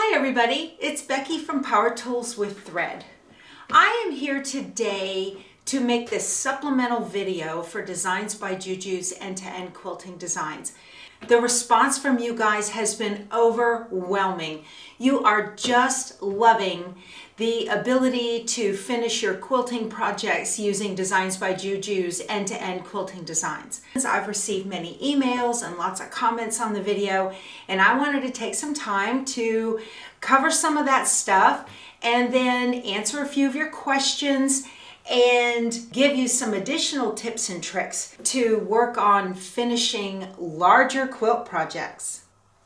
Hi everybody, it's Becky from Power Tools with Thread. I am here today to make this supplemental video for Designs by Juju's end-to-end quilting designs. The response from you guys has been overwhelming. You are just loving the ability to finish your quilting projects using Designs by Juju's end-to-end quilting designs. I've received many emails and lots of comments on the video, and I wanted to take some time to cover some of that stuff and then answer a few of your questions and give you some additional tips and tricks to work on finishing larger quilt projects.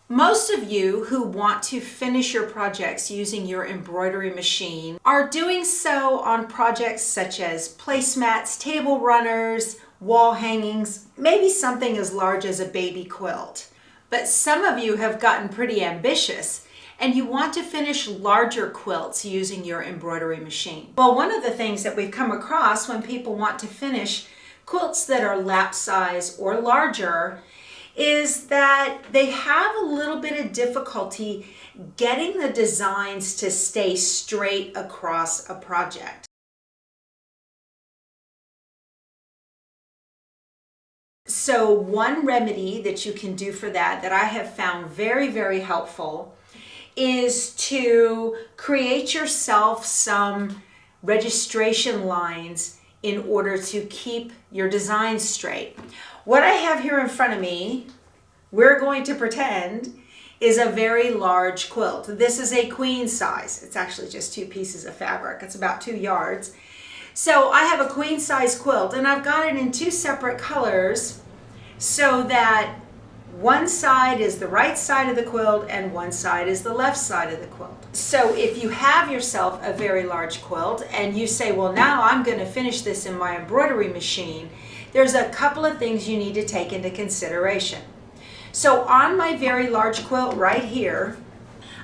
Most of you who want to finish your projects using your embroidery machine are doing so on projects such as placemats, table runners, wall hangings, maybe something as large as a baby quilt. But some of you have gotten pretty ambitious and you want to finish larger quilts using your embroidery machine. Well, one of the things that we've come across when people want to finish quilts that are lap size or larger is that they have a little bit of difficulty getting the designs to stay straight across a project. So one remedy that you can do for that I have found very, very helpful is to create yourself some registration lines in order to keep your designs straight. What I have here in front of me, we're going to pretend, is a very large quilt. This is a queen size. It's actually just 2 pieces of fabric. It's about 2 yards. So I have a queen size quilt and I've got it in 2 separate colors so that one side is the right side of the quilt and one side is the left side of the quilt. So if you have yourself a very large quilt and you say, well, now I'm going to finish this in my embroidery machine, there's a couple of things you need to take into consideration. So on my very large quilt right here,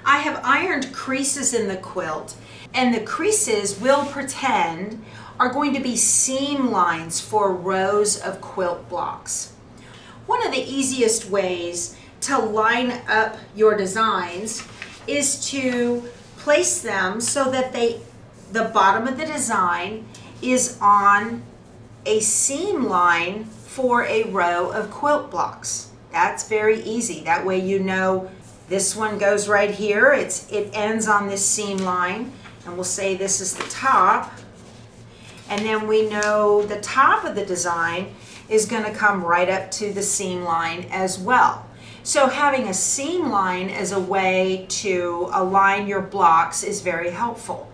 I have ironed creases in the quilt, and the creases will pretend are going to be seam lines for rows of quilt blocks. One of the easiest ways to line up your designs is to place them so that the bottom of the design is on a seam line for a row of quilt blocks. That's very easy. That way you know this one goes right here. It ends on this seam line, and we'll say this is the top. And then we know the top of the design is going to come right up to the seam line as well. So having a seam line as a way to align your blocks is very helpful.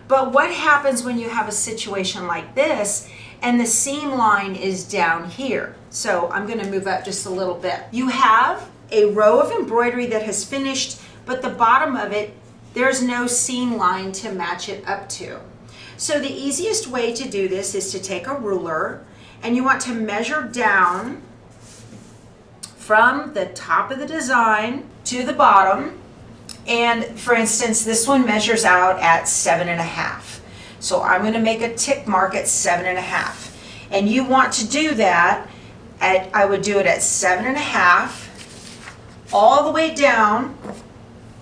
But what happens when you have a situation like this and the seam line is down here? So I'm going to move up just a little bit. You have a row of embroidery that has finished, but the bottom of it, there's no seam line to match it up to. So the easiest way to do this is to take a ruler and you want to measure down from the top of the design to the bottom. And for instance, this one measures out at 7.5. So I'm going to make a tick mark at 7.5. And you want to do that I would do it at 7.5 all the way down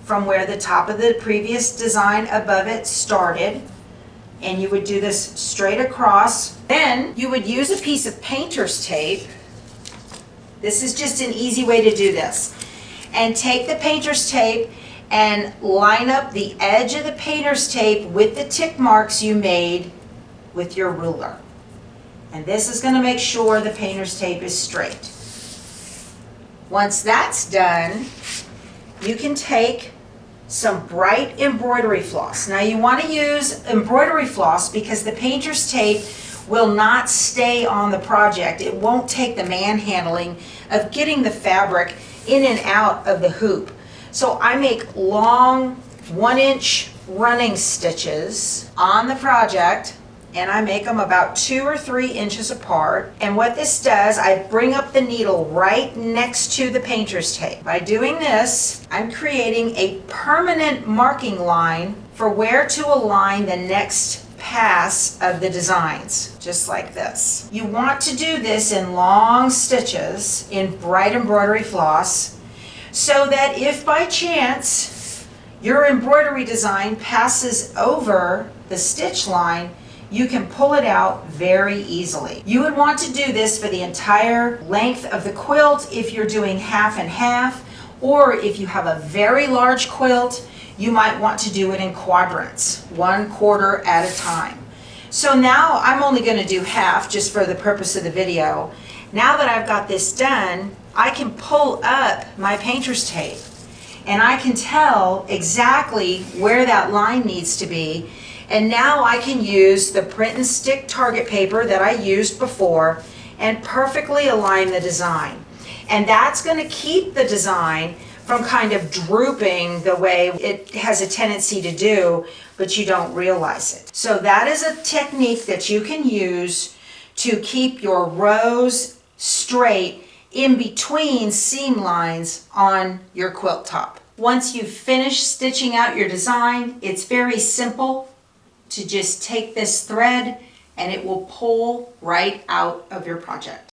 from where the top of the previous design above it started. And you would do this straight across. Then you would use a piece of painter's tape. This is just an easy way to do this. And take the painter's tape and line up the edge of the painter's tape with the tick marks you made with your ruler. And this is going to make sure the painter's tape is straight. Once that's done, you can take some bright embroidery floss. Now you want to use embroidery floss because the painter's tape will not stay on the project. It won't take the manhandling of getting the fabric in and out of the hoop. So I make long 1-inch running stitches on the project, and I make them about 2 or 3 inches apart. And what this does, I bring up the needle right next to the painter's tape. By doing this, I'm creating a permanent marking line for where to align the next pass of the designs, just like this. You want to do this in long stitches in bright embroidery floss so that if by chance your embroidery design passes over the stitch line, you can pull it out very easily. You would want to do this for the entire length of the quilt if you're doing half and half, or if you have a very large quilt, you might want to do it in quadrants, 1/4 at a time. So now I'm only going to do half just for the purpose of the video. Now that I've got this done, I can pull up my painter's tape and I can tell exactly where that line needs to be. And now I can use the print and stick target paper that I used before and perfectly align the design. And that's going to keep the design from kind of drooping the way it has a tendency to do, but you don't realize it. So that is a technique that you can use to keep your rows straight in between seam lines on your quilt top. Once you've finished stitching out your design, it's very simple to just take this thread and it will pull right out of your project.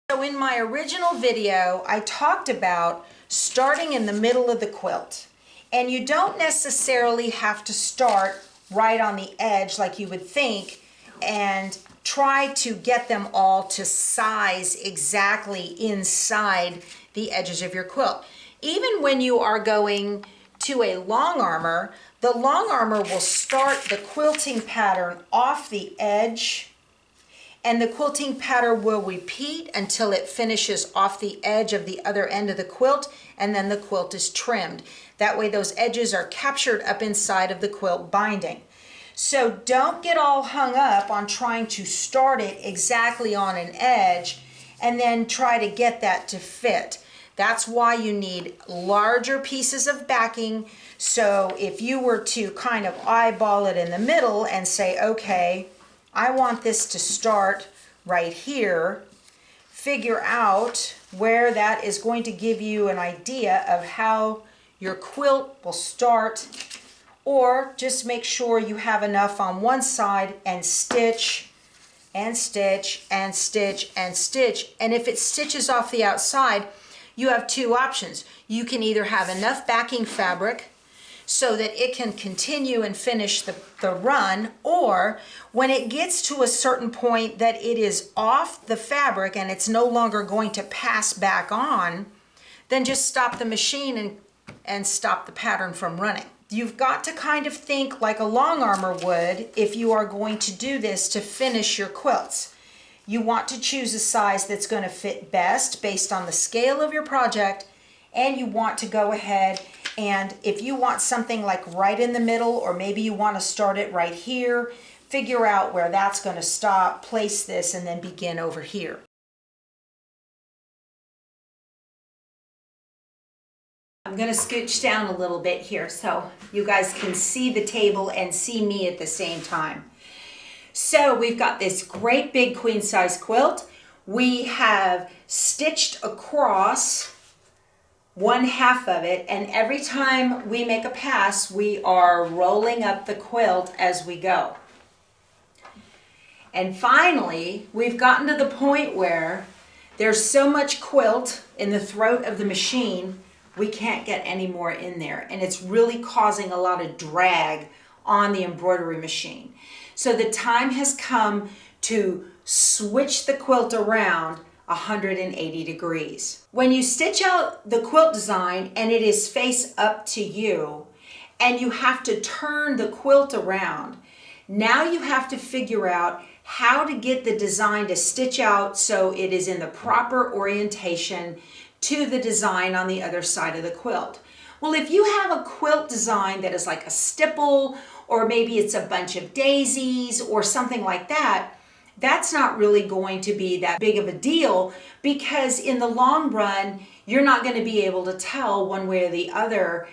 So in my original video, I talked about starting in the middle of the quilt. And you don't necessarily have to start right on the edge like you would think and try to get them all to size exactly inside the edges of your quilt. Even when you are going to a long armor, the long armor will start the quilting pattern off the edge, and the quilting pattern will repeat until it finishes off the edge of the other end of the quilt, and then the quilt is trimmed. That way those edges are captured up inside of the quilt binding. So don't get all hung up on trying to start it exactly on an edge and then try to get that to fit. That's why you need larger pieces of backing. So if you were to kind of eyeball it in the middle and say, okay, I want this to start right here, figure out where that is going to give you an idea of how your quilt will start, or just make sure you have enough on one side and stitch and stitch and stitch and stitch. And if it stitches off the outside, you have two options. You can either have enough backing fabric so that it can continue and finish the run, or when it gets to a certain point that it is off the fabric and it's no longer going to pass back on, then just stop the machine and stop the pattern from running. You've got to kind of think like a long armor would if you are going to do this to finish your quilts. You want to choose a size that's going to fit best based on the scale of your project, and you want to go ahead and if you want something like right in the middle, or maybe you want to start it right here, figure out where that's going to stop, place this, and then begin over here. I'm going to scooch down a little bit here so you guys can see the table and see me at the same time. So we've got this great big queen size quilt. We have stitched across 1/2 of it, and every time we make a pass, we are rolling up the quilt as we go. And finally, we've gotten to the point where there's so much quilt in the throat of the machine, we can't get any more in there. And it's really causing a lot of drag on the embroidery machine. So the time has come to switch the quilt around 180 degrees. When you stitch out the quilt design and it is face up to you, and you have to turn the quilt around, now you have to figure out how to get the design to stitch out so it is in the proper orientation to the design on the other side of the quilt. Well, if you have a quilt design that is like a stipple, or maybe it's a bunch of daisies or something like that, that's not really going to be that big of a deal, because in the long run, you're not going to be able to tell one way or the other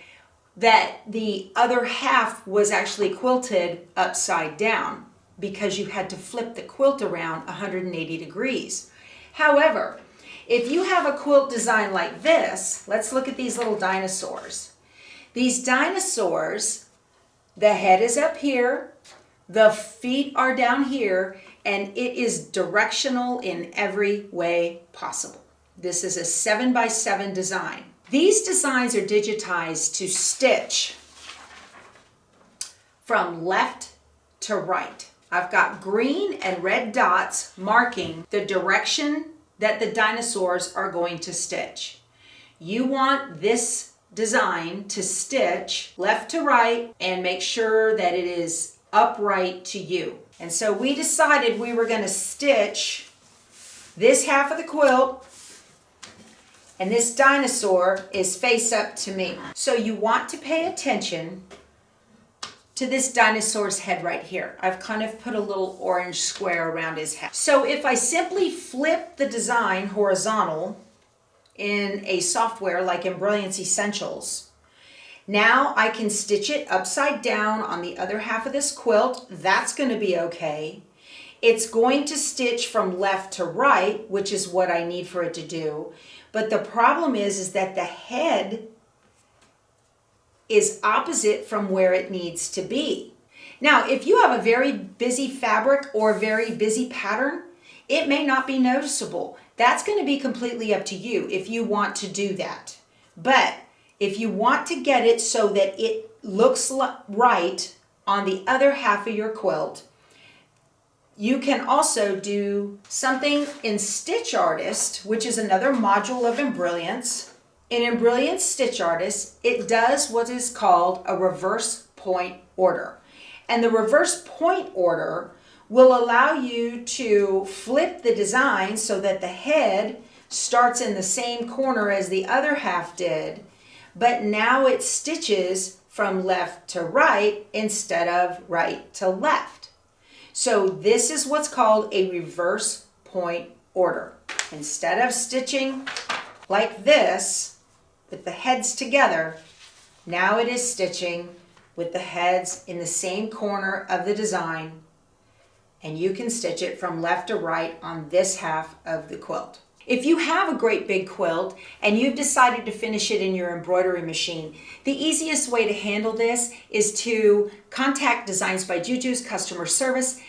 that the other half was actually quilted upside down, because you had to flip the quilt around 180 degrees. However, if you have a quilt design like this, let's look at these little dinosaurs. These dinosaurs, the head is up here, the feet are down here, and it is directional in every way possible. This is a 7x7 design. These designs are digitized to stitch from left to right. I've got green and red dots marking the direction that the dinosaurs are going to stitch. You want this design to stitch left to right and make sure that it is upright to you. And so we decided we were going to stitch this half of the quilt, and this dinosaur is face up to me. So you want to pay attention to this dinosaur's head right here. I've kind of put a little orange square around his head. So if I simply flip the design horizontal in a software like Embrilliance Essentials, now I can stitch it upside down on the other half of this quilt. That's going to be okay. It's going to stitch from left to right, which is what I need for it to do. But the problem is that the head is opposite from where it needs to be. Now, if you have a very busy fabric or very busy pattern, it may not be noticeable. That's going to be completely up to you if you want to do that. But if you want to get it so that it looks right on the other half of your quilt, you can also do something in Stitch Artist, which is another module of Embrilliance. In Embrilliance Stitch Artist, it does what is called a reverse point order. And the reverse point order will allow you to flip the design so that the head starts in the same corner as the other half did, but now it stitches from left to right instead of right to left. So this is what's called a reverse point order. Instead of stitching like this, with the heads together, now it is stitching with the heads in the same corner of the design, and you can stitch it from left to right on this half of the quilt. If you have a great big quilt and you've decided to finish it in your embroidery machine, the easiest way to handle this is to contact Designs by Juju's customer service,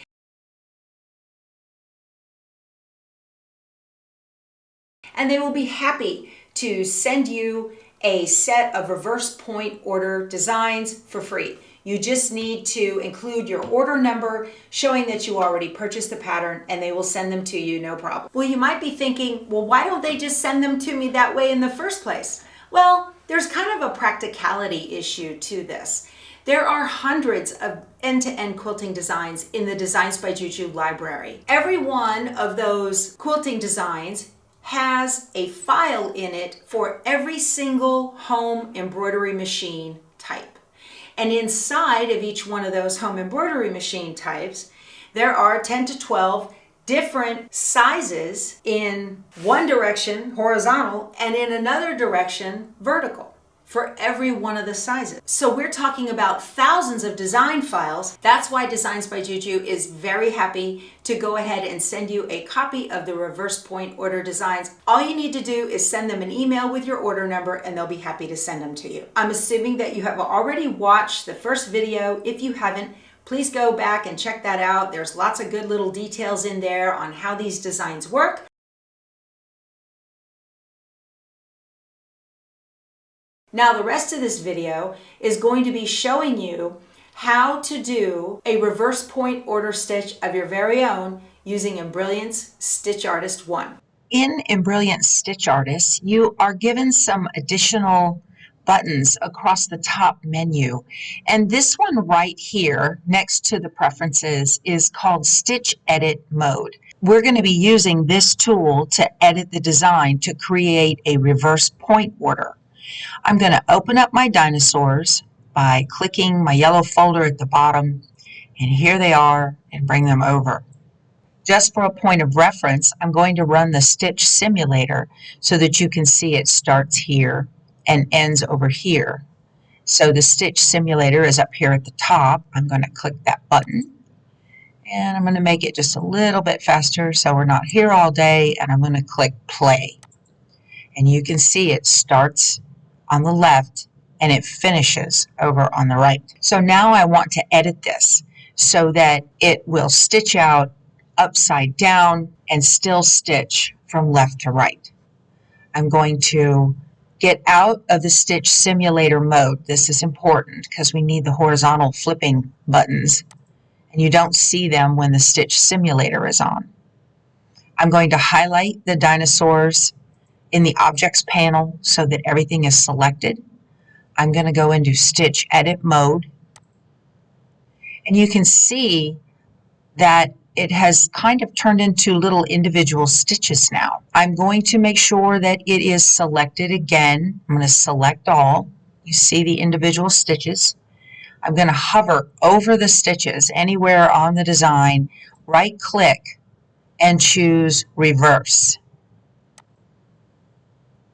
and they will be happy to send you a set of reverse point order designs for free. You just need to include your order number showing that you already purchased the pattern, and they will send them to you, no problem. Well, you might be thinking, well, why don't they just send them to me that way in the first place? Well, there's kind of a practicality issue to this. There are hundreds of end-to-end quilting designs in the Designs by Juju library. Every one of those quilting designs has a file in it for every single home embroidery machine type. And inside of each one of those home embroidery machine types, there are 10 to 12 different sizes in one direction, horizontal, and in another direction, vertical, for every one of the sizes. So we're talking about thousands of design files. That's why Designs by Juju is very happy to go ahead and send you a copy of the reverse point order designs. All you need to do is send them an email with your order number, and they'll be happy to send them to you. I'm assuming that you have already watched the first video. If you haven't, please go back and check that out. There's lots of good little details in there on how these designs work. Now the rest of this video is going to be showing you how to do a reverse point order stitch of your very own using Embrilliance Stitch Artist 1. In Embrilliance Stitch Artist, you are given some additional buttons across the top menu. And this one right here next to the preferences is called Stitch Edit Mode. We're going to be using this tool to edit the design to create a reverse point order. I'm going to open up my dinosaurs by clicking my yellow folder at the bottom, and here they are, and bring them over. Just for a point of reference, I'm going to run the stitch simulator so that you can see it starts here and ends over here. So the stitch simulator is up here at the top. I'm going to click that button, and I'm going to make it just a little bit faster so we're not here all day, and I'm going to click play. And you can see it starts on the left and it finishes over on the right. So now I want to edit this so that it will stitch out upside down and still stitch from left to right. I'm going to get out of the stitch simulator mode. This is important because we need the horizontal flipping buttons, and you don't see them when the stitch simulator is on. I'm going to highlight the dinosaurs in the objects panel so that everything is selected. I'm going to go into stitch edit mode, and you can see that it has kind of turned into little individual stitches now. I'm going to make sure that it is selected again. I'm going to select all. You see the individual stitches. I'm going to hover over the stitches anywhere on the design, right click, and choose reverse.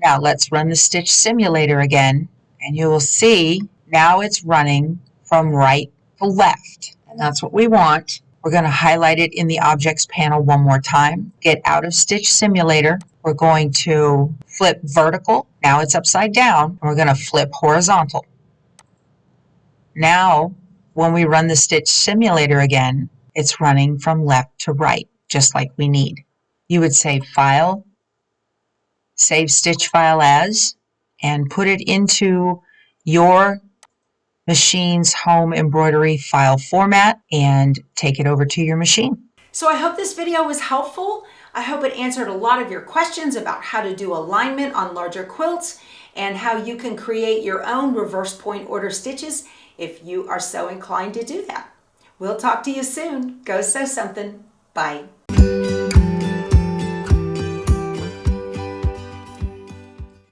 Now let's run the stitch simulator again, and you will see now it's running from right to left, and that's what we want. We're going to highlight it in the objects panel one more time, get out of stitch simulator. We're going to flip vertical. Now it's upside down, and we're going to flip horizontal. Now, when we run the stitch simulator again, it's running from left to right, just like we need. You would say File, Save Stitch File As, and put it into your machine's home embroidery file format and take it over to your machine. So I hope this video was helpful. I hope it answered a lot of your questions about how to do alignment on larger quilts and how you can create your own reverse point order stitches if you are so inclined to do that. We'll talk to you soon. Go sew something. Bye.